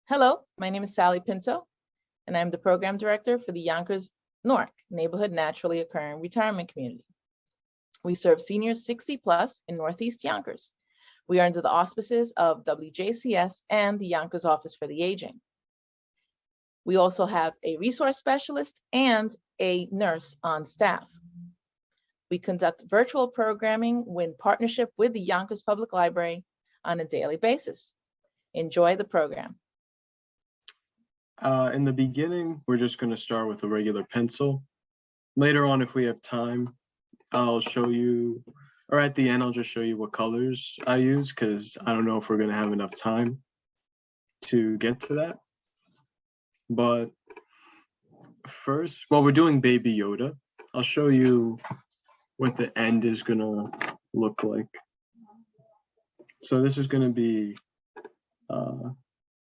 Hello, my name is Sally Pinto, and I'm the Program Director for the Yonkers NORC, Neighborhood Naturally Occurring Retirement Community. We serve seniors 60 plus in Northeast Yonkers. We are under the auspices of WJCS and the Yonkers Office for the Aging. We also have a resource specialist and a nurse on staff. We conduct virtual programming in partnership with the Yonkers Public Library on a daily basis. Enjoy the program. In the beginning, we're just going to start with a regular pencil. Later on, if we have time, I'll show you, or at the end, I'll just show you what colors I use, because I don't know if we're going to have enough time to get to that. But first, while we're doing Baby Yoda, I'll show you what the end is going to look like. So this is going to be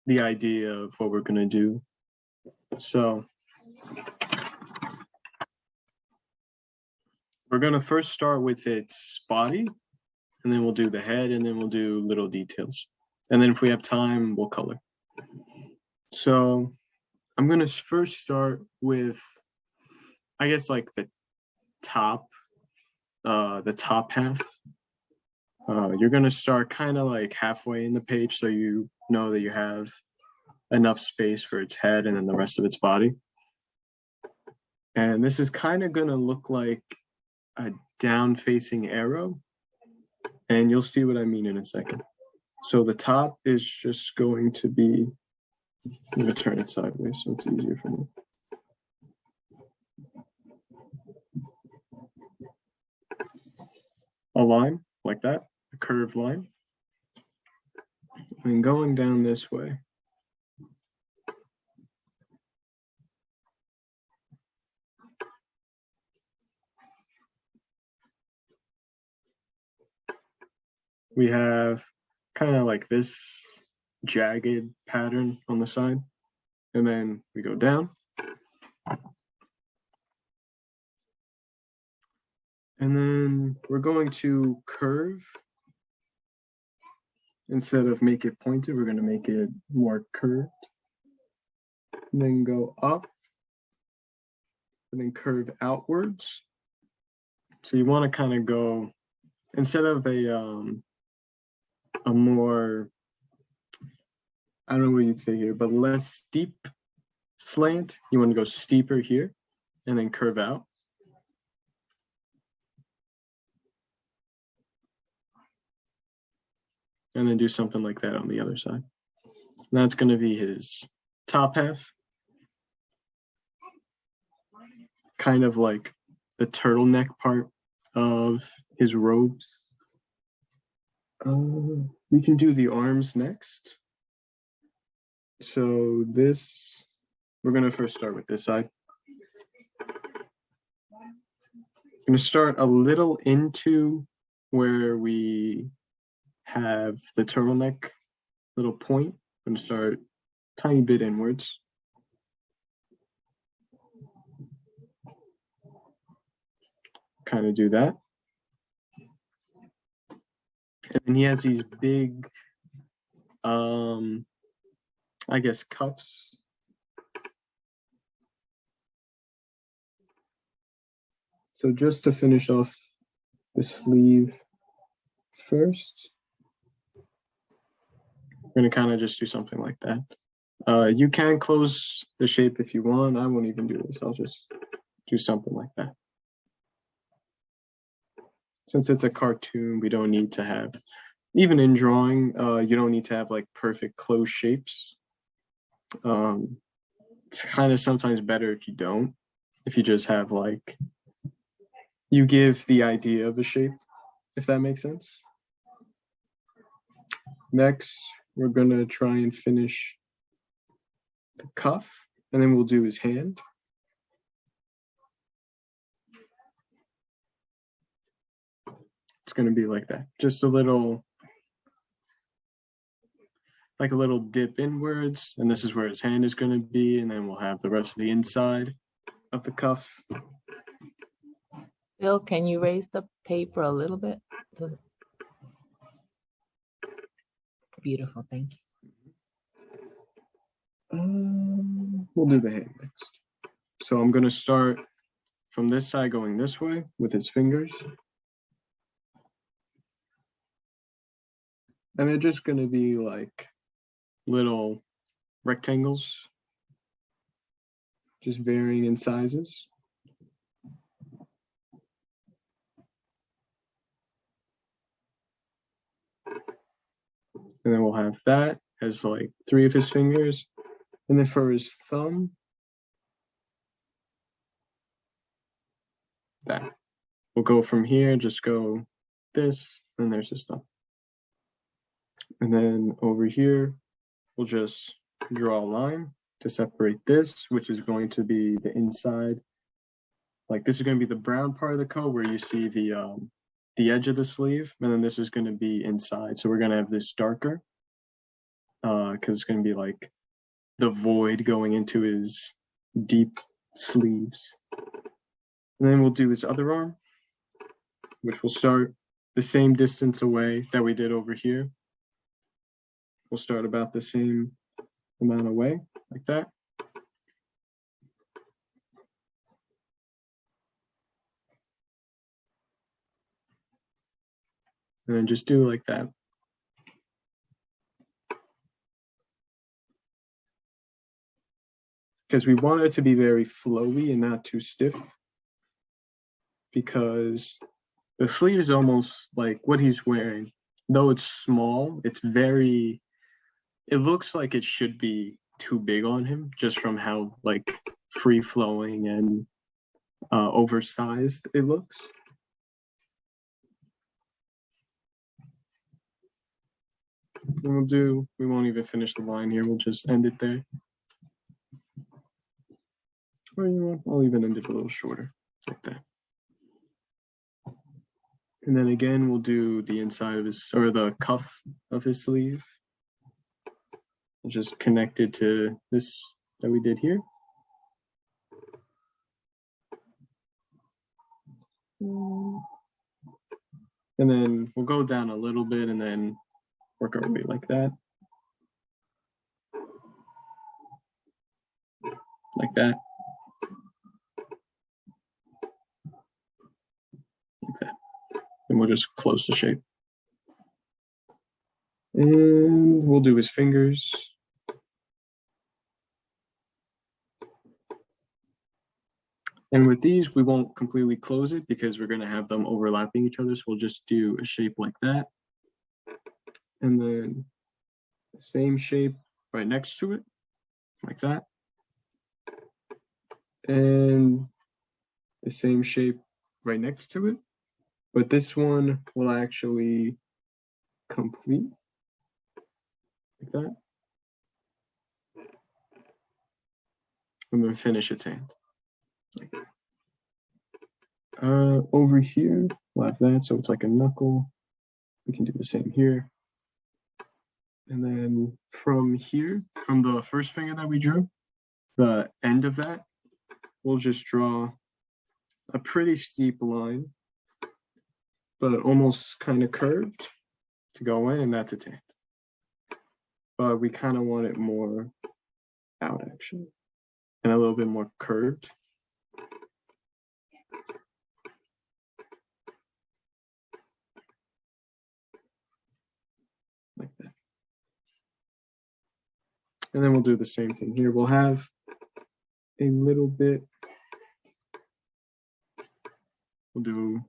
the idea of what we're going to do. So we're going to first start with its body, and then we'll do the head, and then we'll do little details. And then if we have time, we'll color. So I'm going to first start with, I guess, like the top half. You're going to start kind of like halfway in the page, so you know that you have enough space for its head and then the rest of its body. And this is kind of going to look like a down-facing arrow, and you'll see what I mean in a second. So the top is just going to be, I'm going to turn it sideways so it's easier for me. A line like that, a curved line. And going down this way. We have kind of like this jagged pattern on the side, and then we go down. And then we're going to curve. Instead of make it pointed, we're going to make it more curved. And then go up. And then curve outwards. So you want to kind of go, instead of a more, I don't know what you'd say here, but less steep slant, you want to go steeper here and then curve out. And then do something like that on the other side. And that's going to be his top half. Kind of like the turtleneck part of his robes. We can do the arms next. So this, we're going to first start with this side. I'm going to start a little into where we have the turtleneck little point. I'm going to start a tiny bit inwards. Kind of do that. And then he has these big, I guess, cuffs. So just to finish off the sleeve first, we're going to kind of just do something like that. You can close the shape if you want. I won't even do this. I'll just do something like that. Since it's a cartoon, we don't need to have, even in drawing, you don't need to have like perfect closed shapes. It's kind of sometimes better if you don't, if you just have like, you give the idea of a shape, if that makes sense. Next, we're gonna try and finish the cuff, and then we'll do his hand. It's gonna be like that, just a little, like a little dip inwards, and this is where his hand is gonna be, and then we'll have the rest of the inside. of the cuff. Bill, can you raise the paper a little bit? Beautiful, thank you. We'll do the hand next. So I'm going to start from this side going this way with his fingers. And they're just going to be like little rectangles, just varying in sizes. And then we'll have that as like 3 of his fingers. And then for his thumb, that. We'll go from here, just go this, and there's his thumb. And then over here, we'll just draw a line to separate this, which is going to be the inside. Like this is going to be the brown part of the coat where you see the edge of the sleeve, and then this is going to be inside. So we're going to have this darker because it's going to be like the void going into his deep sleeves. And then we'll do his other arm, which will start the same distance away that we did over here. We'll start about the same amount away, like that. And then just do like that. Because we want it to be very flowy and not too stiff. Because the sleeve is almost like what he's wearing. Though it's small, it's very, it looks like it should be too big on him just from how like free flowing and oversized it looks. And we won't even finish the line here. We'll just end it there. Or you know, I'll even end it a little shorter, like that. And then again, we'll do the inside of his, or the cuff of his sleeve. Just connected to this that we did here. And then we'll go down a little bit and then work our way like that. Like that. Like that. And we'll just close the shape. And we'll do his fingers. And with these, we won't completely close it because we're going to have them overlapping each other. So we'll just do a shape like that. And then the same shape right next to it, like that. And the same shape right next to it. But this one will actually complete like that. And then finish its hand. Like that. Over here, we'll have that, so it's like a knuckle. We can do the same here. And then from here, from the first finger that we drew, the end of that, we'll just draw a pretty steep line, but almost kind of curved to go in, and that's its hand. But we kind of want it more out, actually, and a little bit more curved. Like that. And then we'll do the same thing here. We'll have a little bit, we'll do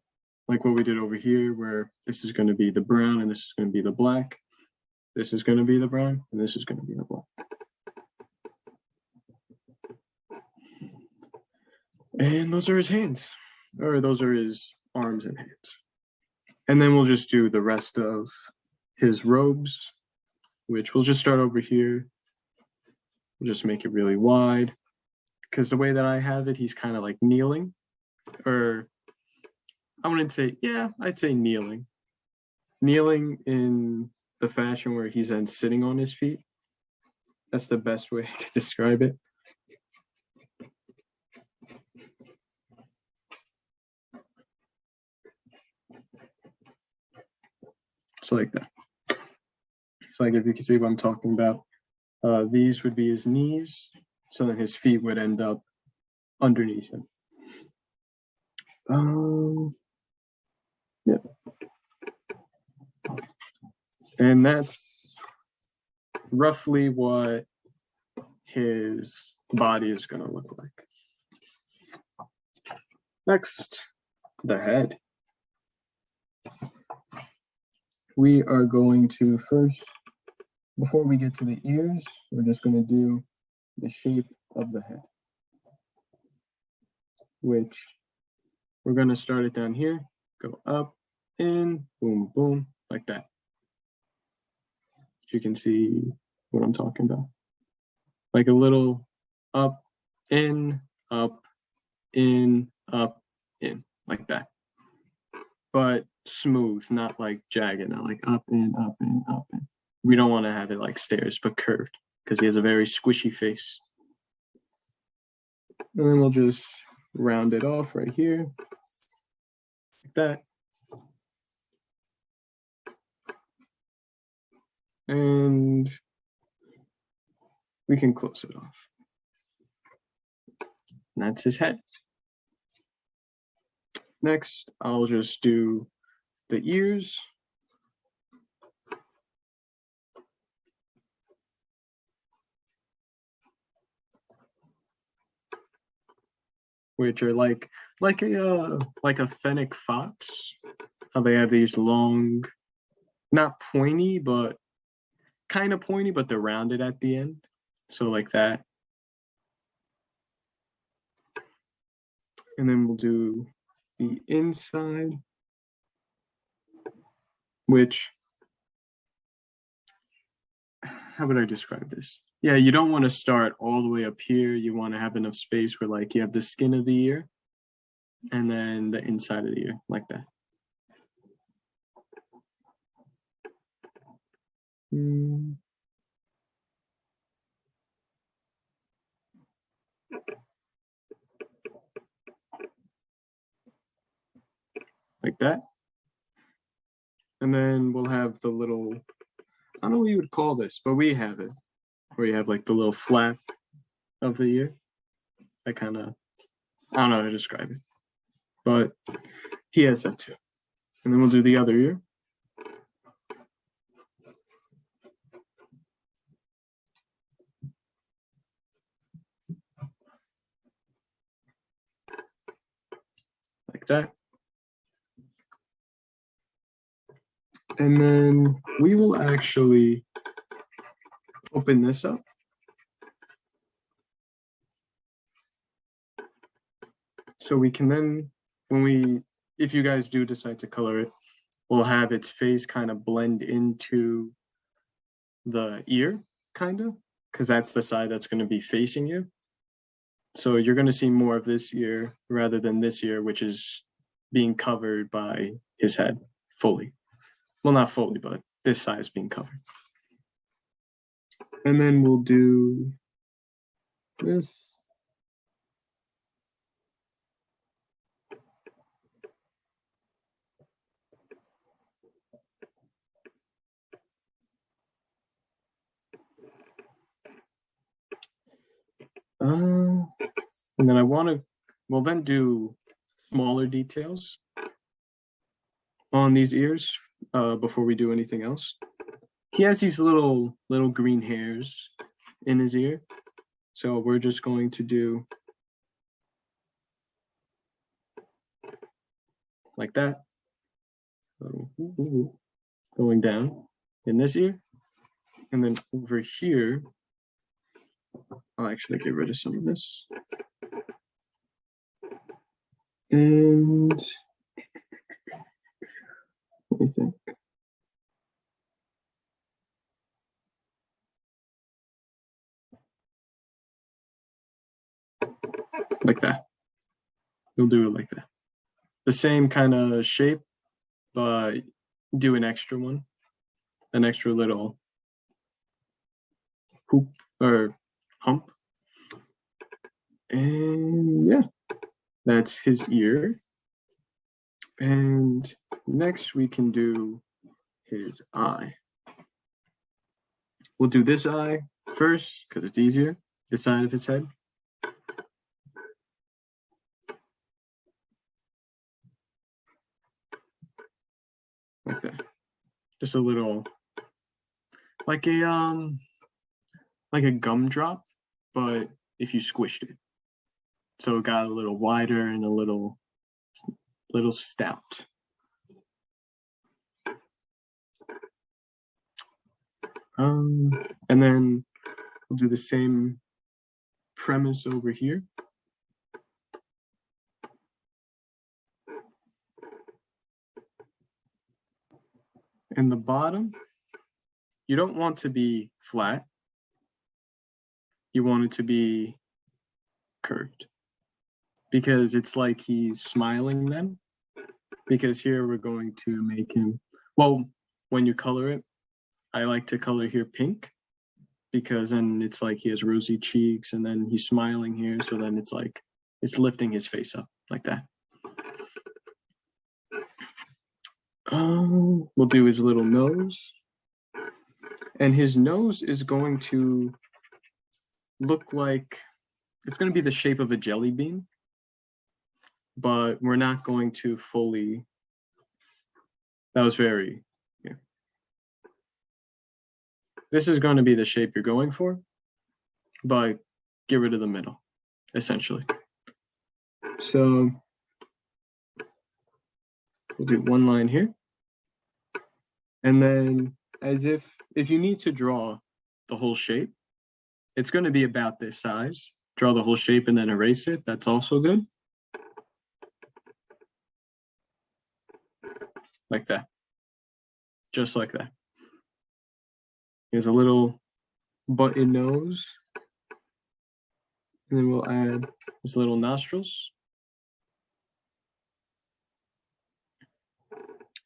like what we did over here, where this is going to be the brown and this is going to be the black. This is going to be the brown and this is going to be the black. And those are his hands, or those are his arms and hands. And then we'll just do the rest of his robes, which we'll just start over here. We'll just make it really wide, because the way that I have it, he's kind of like kneeling, or I wouldn't say, yeah, I'd say kneeling. Kneeling in the fashion where he's then sitting on his feet. That's the best way I could describe it. So like that. So like if you can see what I'm talking about, these would be his knees. So then his feet would end up underneath him. Yeah. And that's roughly what his body is going to look like. Next, the head. We are going to first, before we get to the ears, we're just going to do the shape of the head, which we're going to start it down here, go up, in, boom, boom, like that. You can see what I'm talking about. Like a little up, in, in, like that. But smooth, not like jagged, not like up, in, up, in, up, in. We don't want to have it like stairs, but curved, because he has a very squishy face. And then we'll just round it off right here, like that. And we can close it off. And that's his head. Next, I'll just do the ears. Which are like a fennec fox. How they have these long, not pointy, but kind of pointy, but they're rounded at the end. So like that. And then we'll do the inside, which, how would I describe this? Yeah, you don't want to start all the way up here. You want to have enough space where like you have the skin of the ear and then the inside of the ear, like that. Like that. And then we'll have the little, I don't know what you would call this, but we have it, where you have like the little flap of the ear. That kind of, I don't know how to describe it, but he has that too. And then we'll do the other ear. Like that. And then we will actually open this up. So we can then, if you guys do decide to color it, we'll have its face kind of blend into the ear, kind of, because that's the side that's going to be facing you. So you're going to see more of this ear rather than this ear, which is being covered by his head fully. Well, not fully, but this side is being covered. And then we'll do this. And then we'll then do smaller details on these ears before we do anything else. He has these little green hairs in his ear. So we're just going to do like that. Going down in this ear. And then over here, I'll actually get rid of some of this. And let me think. Like that. We'll do it like that. The same kind of shape, but do an extra one. An extra little hoop or hump. And yeah, that's his ear. And next we can do his eye. We'll do this eye first because it's easier, this side of his head. Like that. Just a little, like a gumdrop, but if you squished it. So it got a little wider and a little stout. And then we'll do the same premise over here. And the bottom, you don't want to be flat. You want it to be curved because it's like he's smiling then. Because here we're going to make him, well, when you color it, I like to color here pink because then it's like he has rosy cheeks and then he's smiling here. So then it's like, it's lifting his face up like that. We'll do his little nose. And his nose is going to look like, it's going to be the shape of a jelly bean, but we're not going to fully, that was very, yeah. This is going to be the shape you're going for, but get rid of the middle, essentially. So we'll do one line here. And then as if you need to draw the whole shape, it's going to be about this size. Draw the whole shape and then erase it. That's also good. Like that. Just like that. Here's a little button nose. And then we'll add his little nostrils.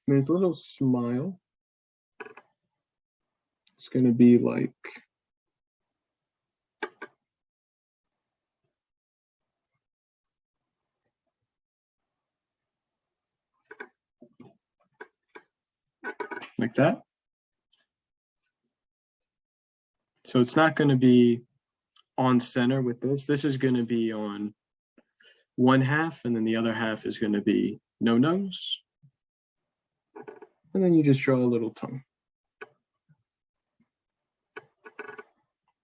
And his little smile. It's going to be like that. So it's not going to be on center with this. This is going to be on one half, and then the other half is going to be no nose. And then you just draw a little tongue.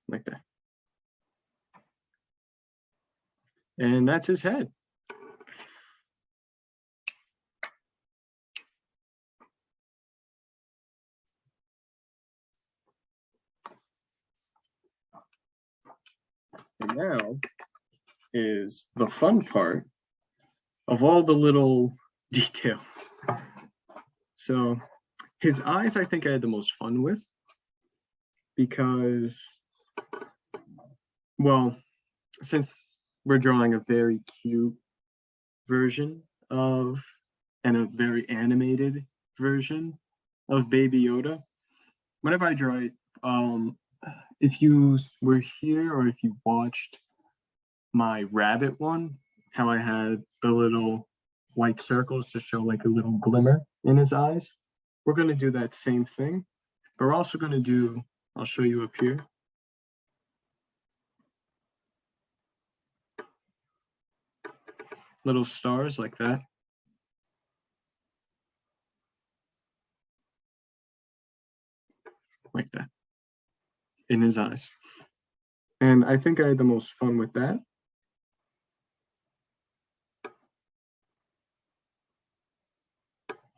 Like that. And that's his head. And now is the fun part of all the little details. So his eyes, I think I had the most fun with because, well, since we're drawing a very cute version of, and a very animated version of Baby Yoda, whenever I draw it, if you were here or if you watched my rabbit one, how I had the little white circles to show like a little glimmer in his eyes, we're going to do that same thing. But we're also going to do, I'll show you up here. Little stars like that. Like that. In his eyes. And I think I had the most fun with that.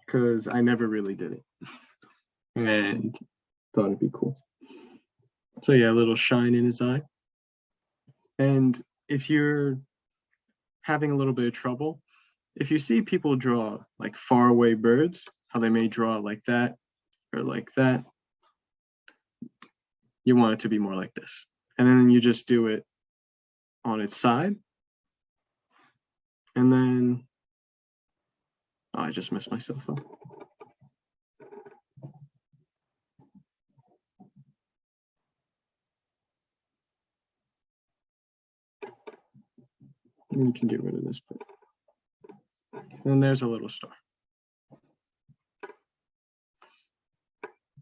Because I never really did it. And thought it'd be cool. So yeah, a little shine in his eye. And if you're having a little bit of trouble, if you see people draw like far away birds, how they may draw like that or like that, you want it to be more like this. And then you just do it on its side. And then, oh, I just messed myself up. You can get rid of this bit. And there's a little star.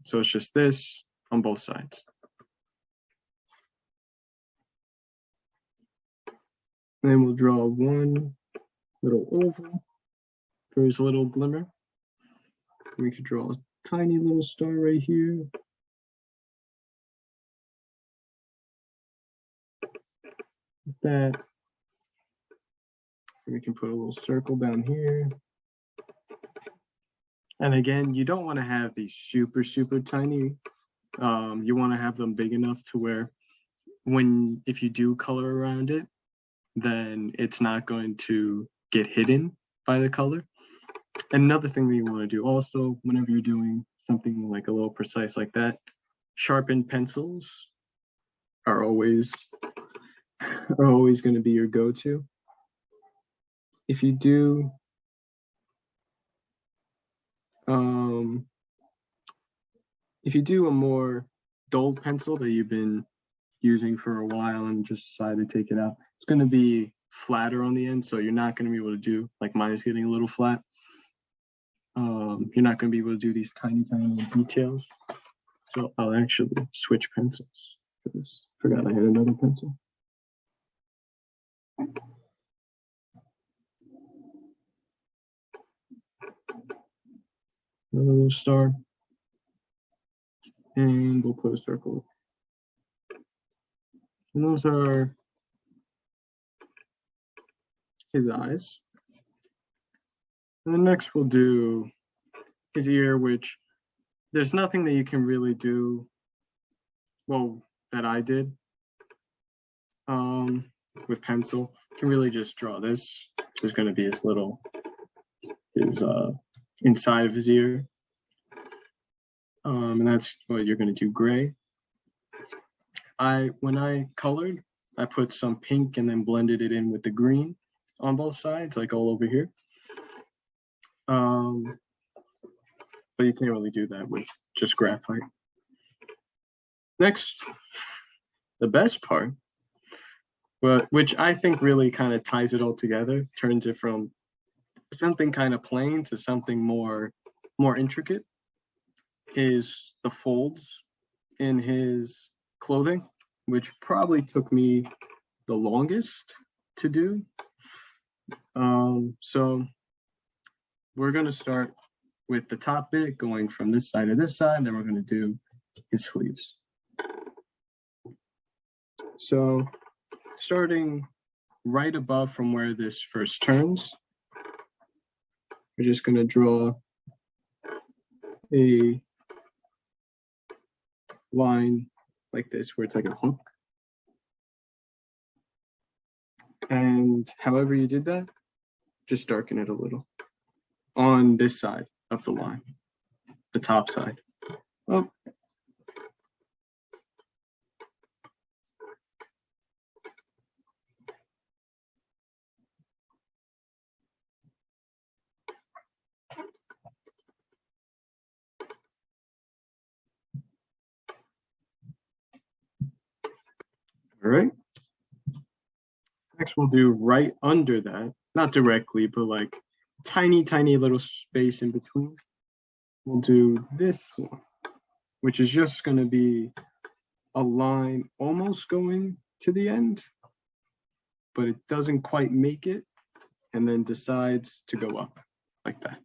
So it's just this on both sides. Then we'll draw one little oval for his little glimmer. We could draw a tiny little star right here. Like that. We can put a little circle down here. And again, you don't want to have these super, super tiny. You want to have them big enough to where if you do color around it, then it's not going to get hidden by the color. And another thing that you want to do also, whenever you're doing something like a little precise like that, sharpened pencils are always going to be your go-to. If you do a more dull pencil that you've been using for a while and just decided to take it out, it's going to be flatter on the end, so you're not going to be able to do, like mine is getting a little flat. You're not going to be able to do these tiny little details. So I'll actually switch pencils for this. Forgot I had another pencil. Another little star. And we'll put a circle. And those are his eyes. And then next we'll do his ear, which there's nothing that you can really do, well, that I did with pencil. You can really just draw this. There's going to be his inside of his ear. And that's what you're going to do gray. When I colored, I put some pink and then blended it in with the green on both sides, like all over here. But you can't really do that with just graphite. Next, the best part, which I think really kind of ties it all together, turns it from something kind of plain to something more intricate, is the folds in his clothing, which probably took me the longest to do. So we're going to start with the top bit, going from this side to this side, then we're going to do his sleeves. So starting right above from where this first turns, we're just going to draw a line like this where it's like a hook. And however you did that, just darken it a little on this side of the line, the top side. Oh. All right. Next, we'll do right under that, not directly, but like tiny little space in between. We'll do this one, which is just going to be a line almost going to the end, but it doesn't quite make it, and then decides to go up like that.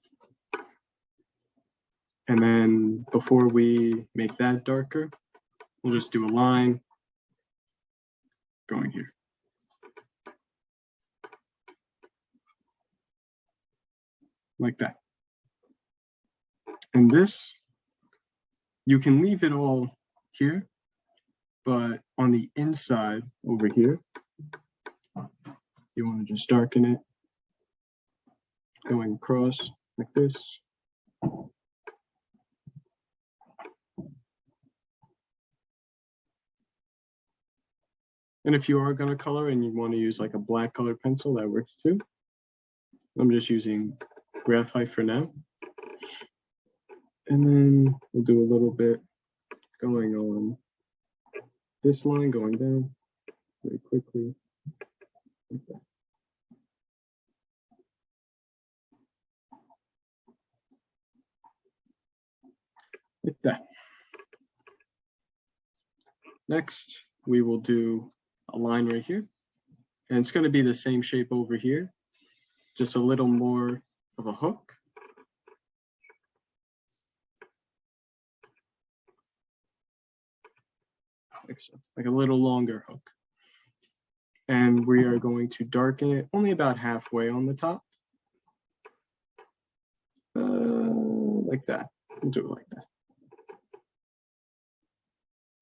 And then before we make that darker, we'll just do a line going here. Like that. And this, you can leave it all here, but on the inside over here, you want to just darken it, going across like this. And if you are going to color and you want to use like a black color pencil, that works too. I'm just using graphite for now. And then we'll do a little bit going on this line, going down very quickly. Like that. Like that. Next, we will do a line right here. And it's going to be the same shape over here, just a little more of a hook. Like so, like a little longer hook. And we are going to darken it only about halfway on the top. Like that. We'll do it like that.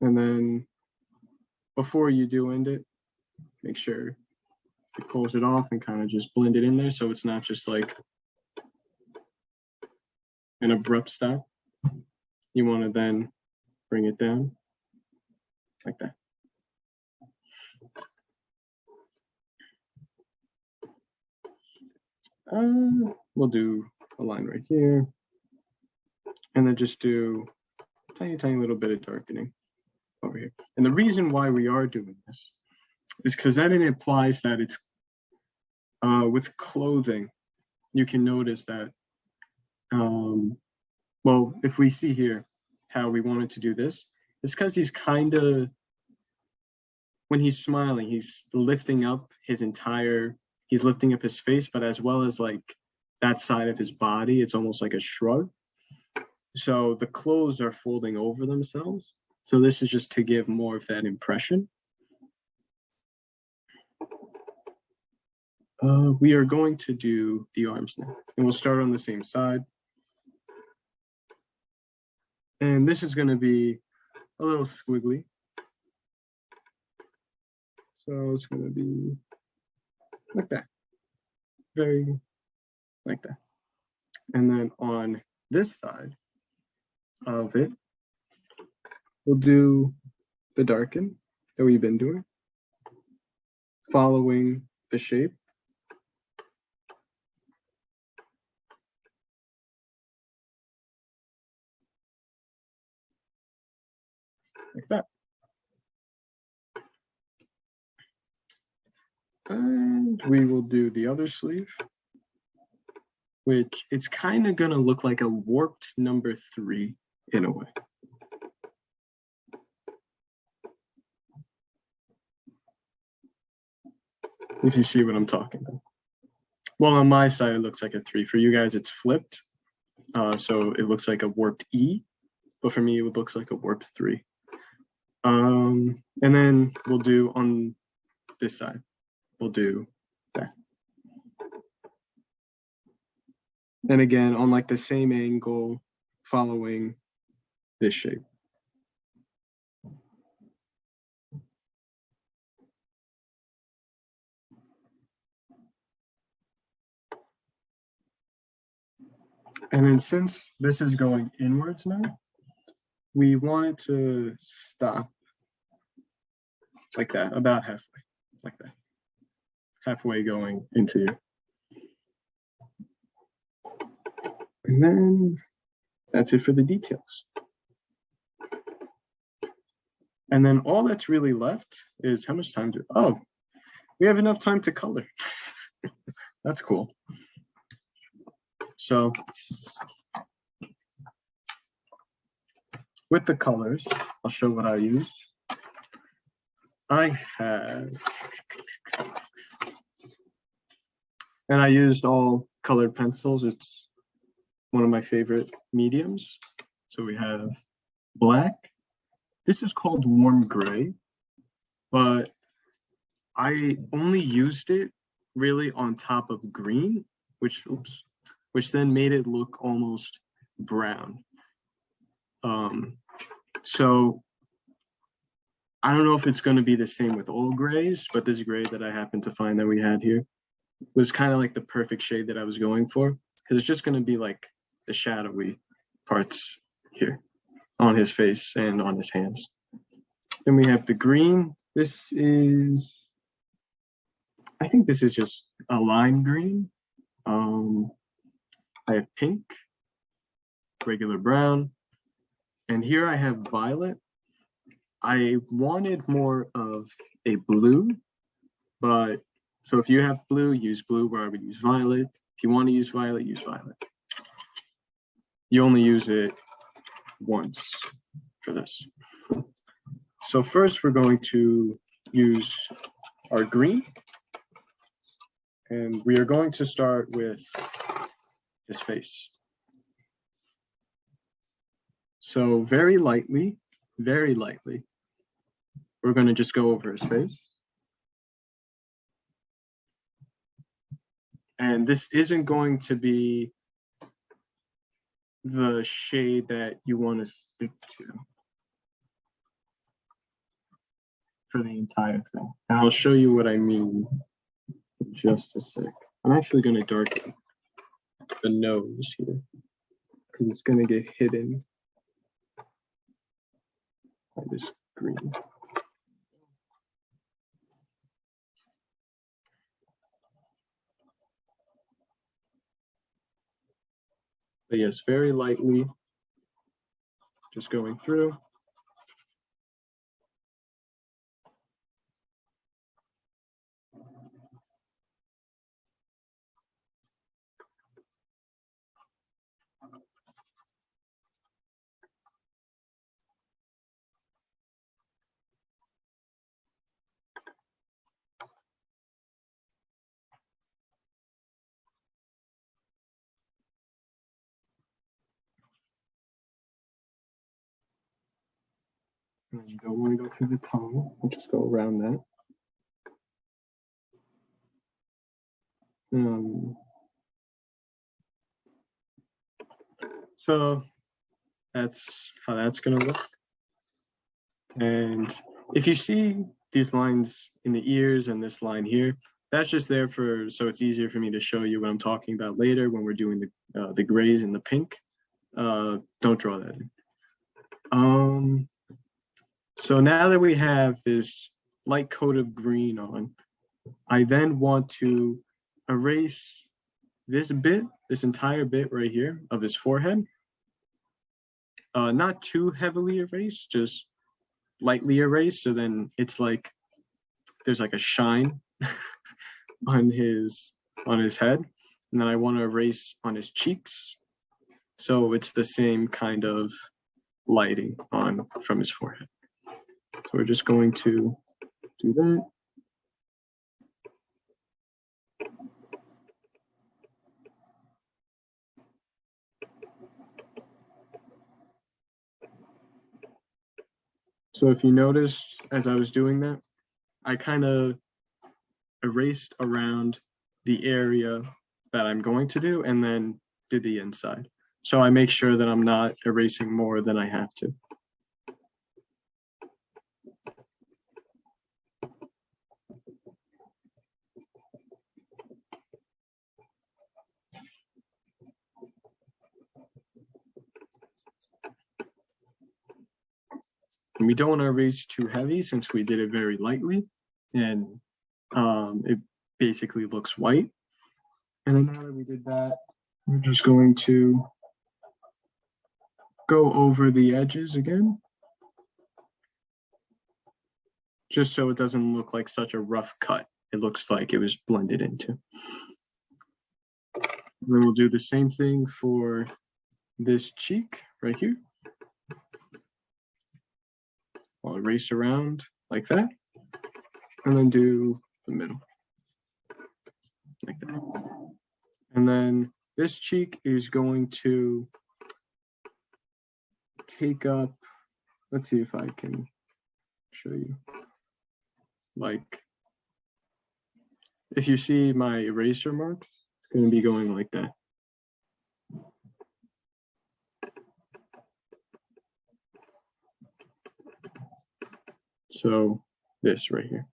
And then before you do end it, make sure you close it off and kind of just blend it in there so it's not just like an abrupt stop. You want to then bring it down like that. We'll do a line right here and then just do a tiny little bit of darkening over here. And the reason why we are doing this is because then it implies that it's with clothing, you can notice that, well, if we see here how we wanted to do this, it's because he's kind of, when he's smiling, he's lifting up his entire, he's lifting up his face, but as well as like that side of his body, it's almost like a shrug. So the clothes are folding over themselves. So this is just to give more of that impression. We are going to do the arms now, and we'll start on the same side. And this is going to be a little squiggly. So it's going to be like that, very like that. And then on this side of it, we'll do the darken that we've been doing, following the shape. Like that. And we will do the other sleeve, which it's kind of going to look like a warped number 3 in a way. If you see what I'm talking about. Well, on my side, it looks like a 3. For you guys, it's flipped. So it looks like a warped E, but for me, it looks like a warped 3. And then we'll do on this side, we'll do that. And again, on like the same angle, following this shape. And then since this is going inwards now, we want to stop like that, about halfway, like that. Halfway going into you. And then that's it for the details. And then all that's really left is how much time oh, we have enough time to color. That's cool. So with the colors, I'll show what I use. I have, and I used all colored pencils. It's one of my favorite mediums. So we have black. This is called warm gray, but I only used it really on top of green, which then made it look almost brown. So I don't know if it's going to be the same with all grays, but this gray that I happened to find that we had here was kind of like the perfect shade that I was going for, because it's just going to be like the shadowy parts here on his face and on his hands. Then we have the green. This is, I think this is just a lime green. I have pink, regular brown, and here I have violet. I wanted more of a blue, but so if you have blue, use blue, where I would use violet. If you want to use violet, use violet. You only use it once for this. So first we're going to use our green, and we are going to start with his face. So very lightly, we're going to just go over his face. And this isn't going to be the shade that you want to stick to for the entire thing. And I'll show you what I mean in just a sec. I'm actually going to darken the nose here because it's going to get hidden by this green. But yes, very lightly, just going through. And you don't want to go through the tongue, we'll just go around that. So that's how that's going to look. And if you see these lines in the ears and this line here, that's just there for, so it's easier for me to show you what I'm talking about later when we're doing the grays and the pink. Don't draw that in. So now that we have this light coat of green on, I then want to erase this bit, this entire bit right here of his forehead. Not too heavily erased, just lightly erased. So then it's like there's like a shine on his head. And then I want to erase on his cheeks. So it's the same kind of lighting on from his forehead. So we're just going to do that. So if you notice, as I was doing that, I kind of erased around the area that I'm going to do and then did the inside. So I make sure that I'm not erasing more than I have to. And we don't want to erase too heavy since we did it very lightly and it basically looks white. And then now that we did that, we're just going to go over the edges again, just so it doesn't look like such a rough cut. It looks like it was blended into. And then we'll do the same thing for this cheek right here. I'll erase around like that, and then do the middle, like that. And then this cheek is going to take up, let's see if I can show you. Like, if you see my eraser marks, it's going to be going like that. So this right here.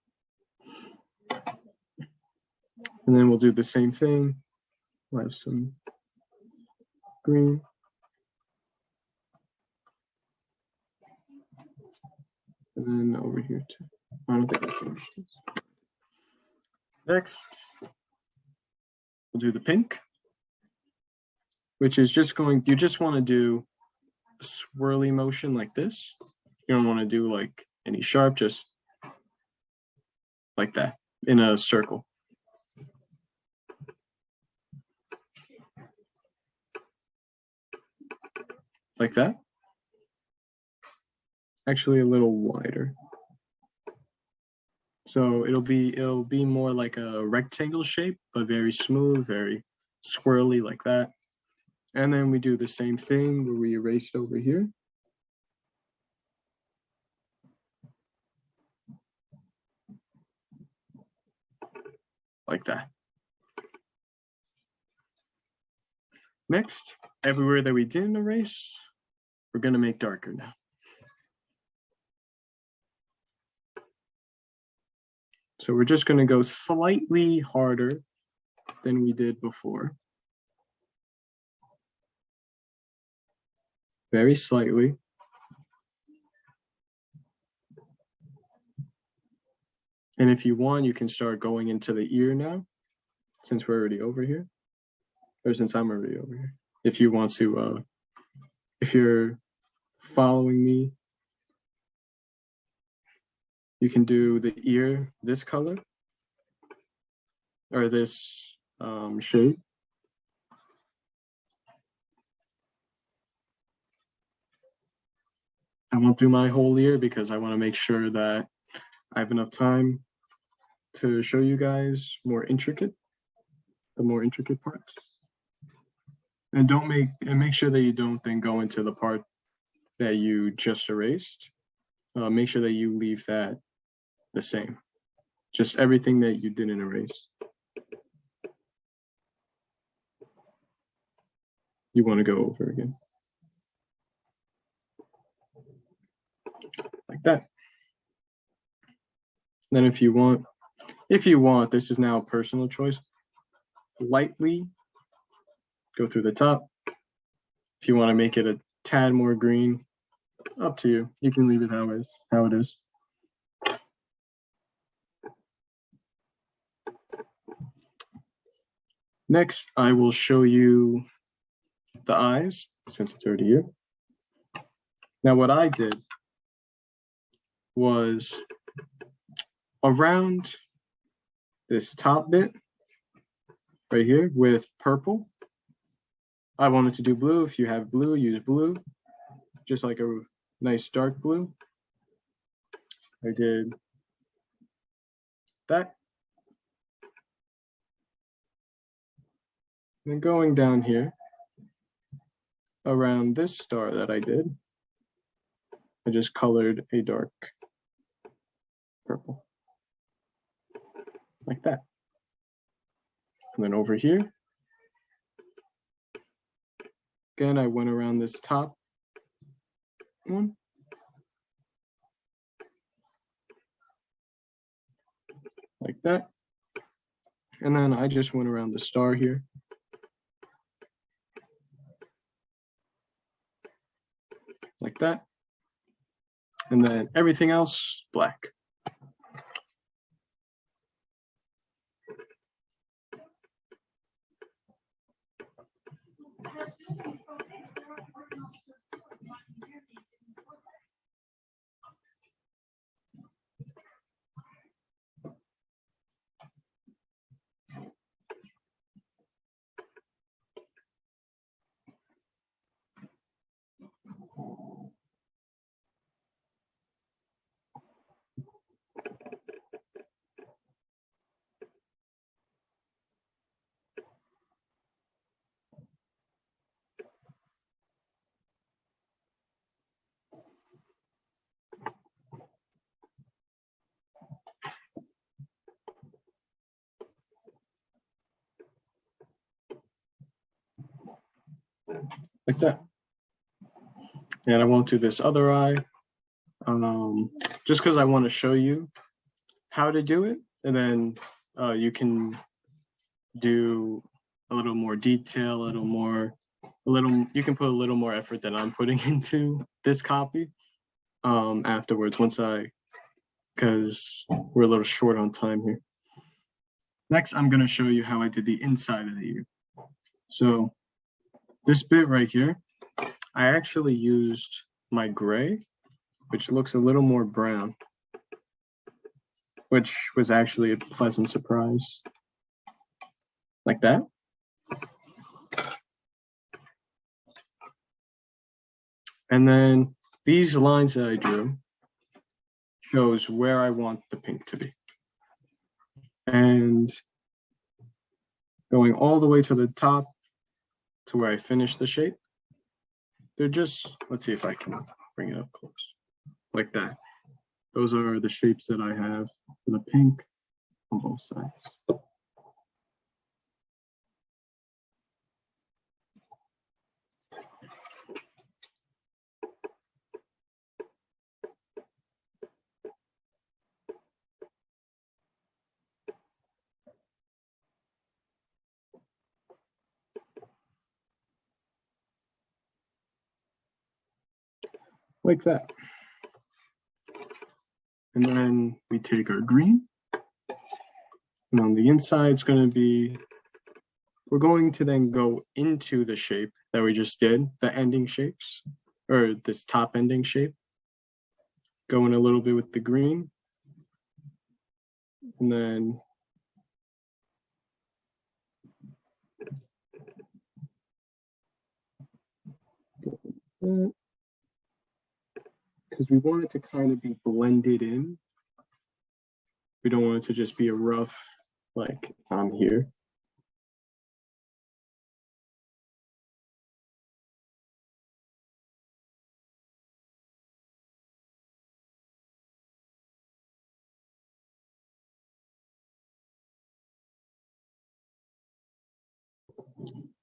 And then we'll do the same thing. We'll have some green. And then over here too. I don't think I finished this. Next, we'll do the pink, which is just going, you just want to do a swirly motion like this. You don't want to do like any sharp, just like that in a circle. Like that. Actually a little wider. So it'll be more like a rectangle shape, but very smooth, very swirly like that. And then we do the same thing where we erased over here. Like that. Next, everywhere that we didn't erase, we're gonna make darker now. So we're just gonna go slightly harder than we did before. Very slightly. And if you want, you can start going into the ear now, since we're already over here, or since I'm already over here. If you want to, if you're following me, you can do the ear this color, or this shape. I won't do my whole ear because I want to make sure that I have enough time to show you guys the more intricate parts. And make sure that you don't then go into the part that you just erased. Make sure that you leave that the same. Just everything that you didn't erase. You want to go over again. Like that. Then if you want, this is now a personal choice, lightly go through the top. If you want to make it a tad more green, up to you. You can leave it how it is. Next, I will show you the eyes, since it's already here. Now, what I did was around this top bit right here with purple. I wanted to do blue. If you have blue, use blue, just like a nice dark blue. I did that. And going down here around this star that I did, I just colored a dark purple, like that. And then over here, again, I went around this top one. Like that. And then I just went around the star here. Like that. And then everything else, black. Like that. And I won't do this other eye, just because I want to show you how to do it, and then you can do a little more detail, you can put a little more effort than I'm putting into this copy afterwards, because we're a little short on time here. Next, I'm going to show you how I did the inside of the ear. So this bit right here, I actually used my gray, which looks a little more brown, which was actually a pleasant surprise. Like that. And then these lines that I drew shows where I want the pink to be. and going all the way to the top to where I finish the shape. They're just, let's see if I can bring it up close, like that. Those are the shapes that I have for the pink on both sides. Like that. And then we take our green, and on the inside it's going to be, we're going to then go into the shape that we just did, the ending shapes, or this top ending shape. Go in a little bit with the green, and then because we want it to kind of be blended in. We don't want it to just be a rough, like on here.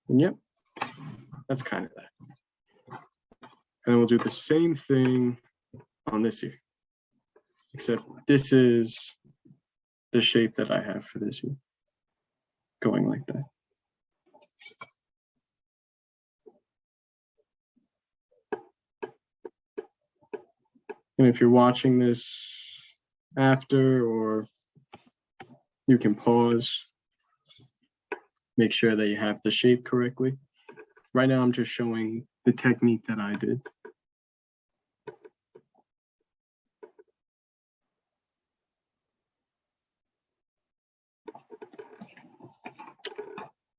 And yep, that's kind of that. And we'll do the same thing on this ear, except this is the shape that I have for this ear, going like that. And if you're watching this after, or you can pause, make sure that you have the shape correctly. Right now, I'm just showing the technique that I did.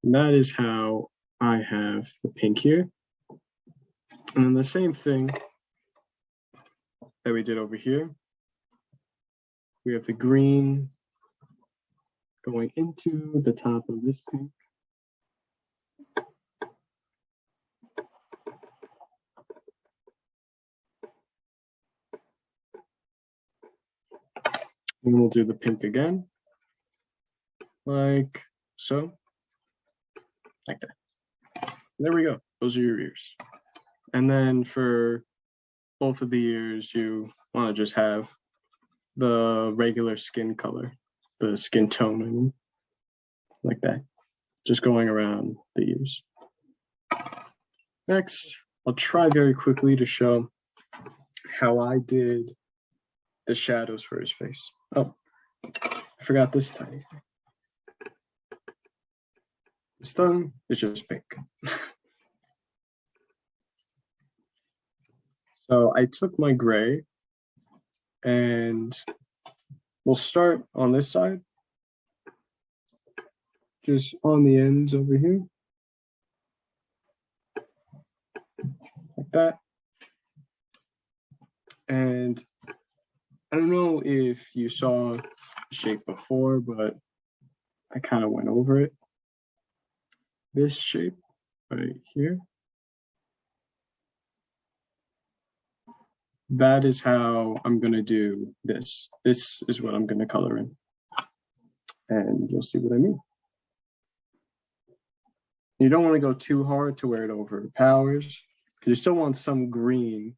And that is how I have the pink here. And then the same thing that we did over here. We have the green going into the top of this pink. And we'll do the pink again, like so, like that. There we go. Those are your ears. And then for both of the ears, you want to just have the regular skin color, the skin tone, I mean, like that, just going around the ears. Next, I'll try very quickly to show how I did the shadows for his face. Oh, I forgot this tiny thing. His tongue is just pink. So I took my gray, and we'll start on this side, just on the ends over here, like that. And I don't know if you saw the shape before, but I kind of went over it. This shape right here, that is how I'm going to do this. This is what I'm going to color in. And you'll see what I mean. You don't want to go too hard to where it overpowers, because you still want some green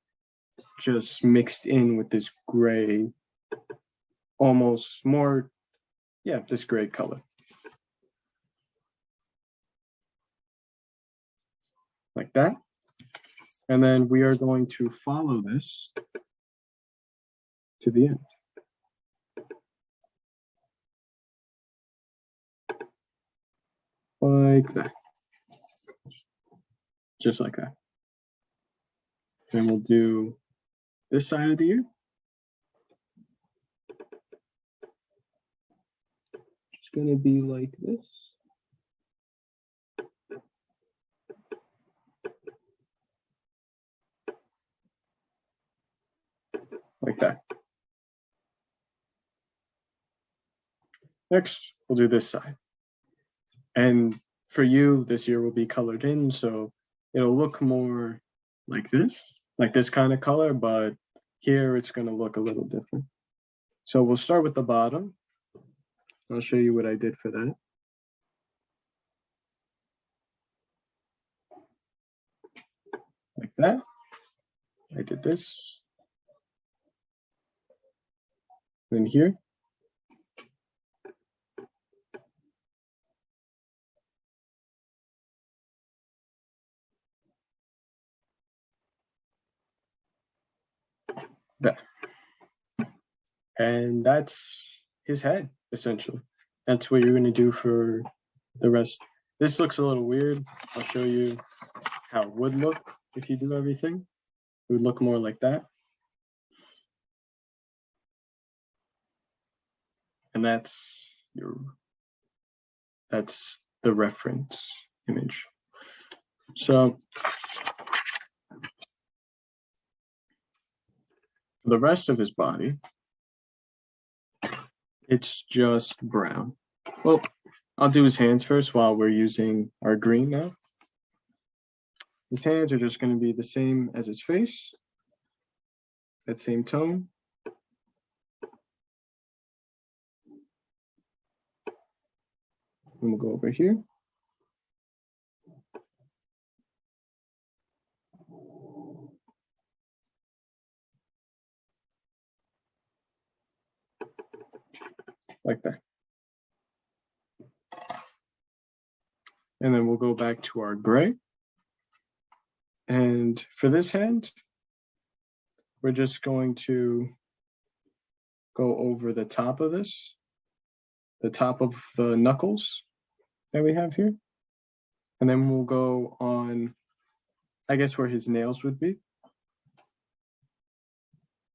just mixed in with this gray, almost more, yeah, this gray color. Like that. And then we are going to follow this to the end. Like that. Just like that. Then we'll do this side of the ear. It's going to be like this. Like that. Next, we'll do this side. And for you, this year will be colored in, so it'll look more like this kind of color, but here it's going to look a little different. So we'll start with the bottom. I'll show you what I did for that. Like that. I did this. Then here. That. And that's his head, essentially. That's what you're going to do for the rest. This looks a little weird. I'll show you how it would look if you do everything. It would look more like that. And that's the reference image. So for the rest of his body, it's just brown. Well, I'll do his hands first while we're using our green now. His hands are just going to be the same as his face, that same tone. And we'll go over here. Like that. And then we'll go back to our gray. And for this hand, we're just going to go over the top of this, the top of the knuckles that we have here. And then we'll go on, I guess, where his nails would be,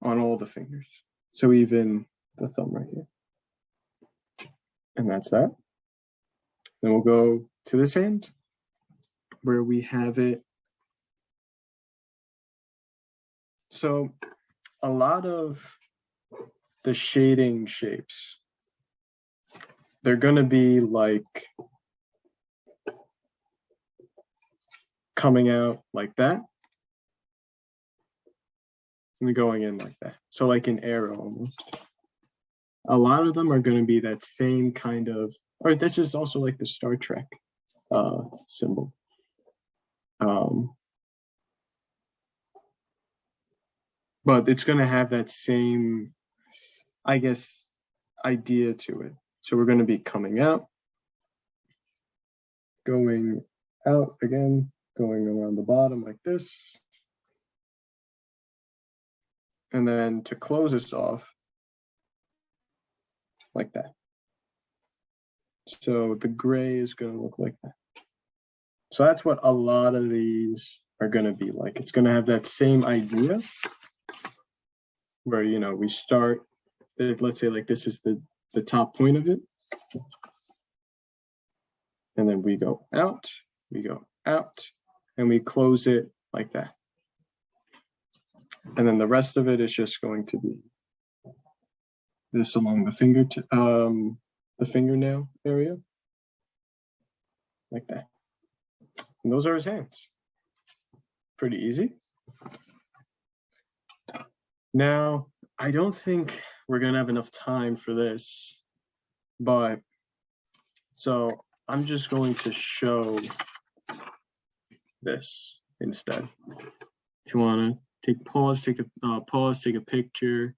on all the fingers. So even the thumb right here. And that's that. Then we'll go to this hand where we have it. So a lot of the shading shapes, they're going to be like coming out like that and going in like that. So like an arrow almost. A lot of them are going to be that same kind of, or this is also like the Star Trek symbol. But it's going to have that same, I guess, idea to it. So we're going to be coming out, going out again, going around the bottom like this. And then to close this off, like that. So the gray is going to look like that. So that's what a lot of these are going to be like. It's going to have that same idea where, you know, we start, let's say like this is the top point of it. And then we go out, and we close it like that. And then the rest of it is just going to be this along the fingernail area, like that. And those are his hands. Pretty easy. Now, I don't think we're gonna have enough time for this, but so I'm just going to show this instead. If you want to take a picture,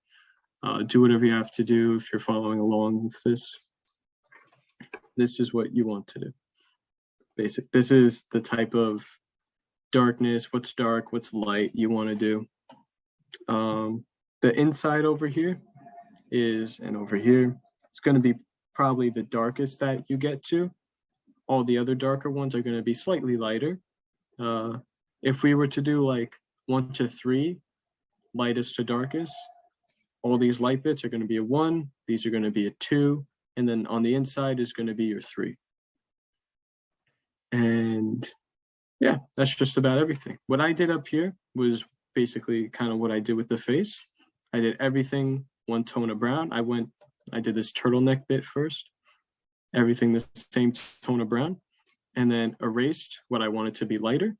do whatever you have to do if you're following along with this. This is what you want to do. This is the type of darkness, what's dark, what's light you want to do. The inside over here and over here, it's going to be probably the darkest that you get to. All the other darker ones are going to be slightly lighter. If we were to do like 1 to 3, lightest to darkest, all these light bits are going to be a 1, these are going to be a 2, and then on the inside is going to be your 3. And yeah, that's just about everything. What I did up here was basically kind of what I did with the face. I did everything 1 tone of brown. I did this turtleneck bit first, everything the same tone of brown, and then erased what I wanted to be lighter,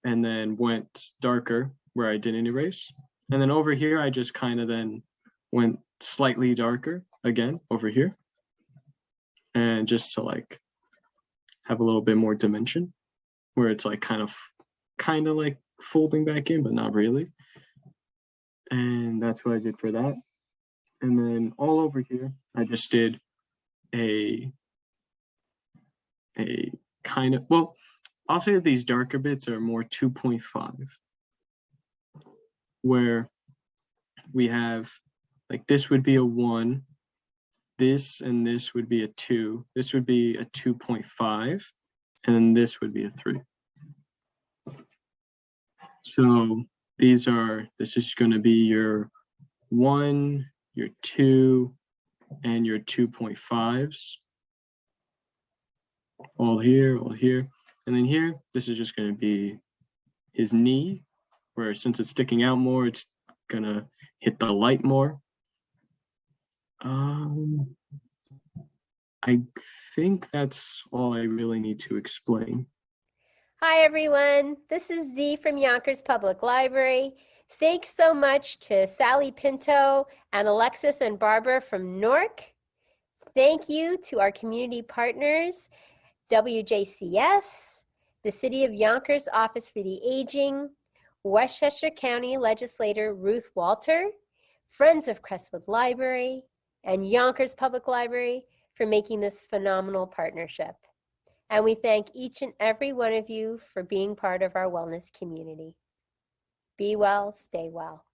and then went darker where I didn't erase. And then over here, I just kind of then went slightly darker again over here. And just to like have a little bit more dimension where it's like kind of like folding back in, but not really. And that's what I did for that. And then all over here, I just did a kind of, well, I'll say that these darker bits are more 2.5, where we have like this would be a 1, this and this would be a 2, this would be a 2.5, and then this would be a 3. So this is going to be your 1, your 2, and your 2.5s. All here, all here. And then here, this is just going to be his knee, where since it's sticking out more, it's going to hit the light more. I think that's all I really need to explain. Hi, everyone. This is Z from Yonkers Public Library. Thanks so much to Sally Pinto and Alexis and Barbara from NORC. Thank you to our community partners, WJCS, the City of Yonkers Office for the Aging, Westchester County Legislator Ruth Walter, Friends of Crestwood Library, and Yonkers Public Library for making this phenomenal partnership. And we thank each and every one of you for being part of our wellness community. Be well, stay well.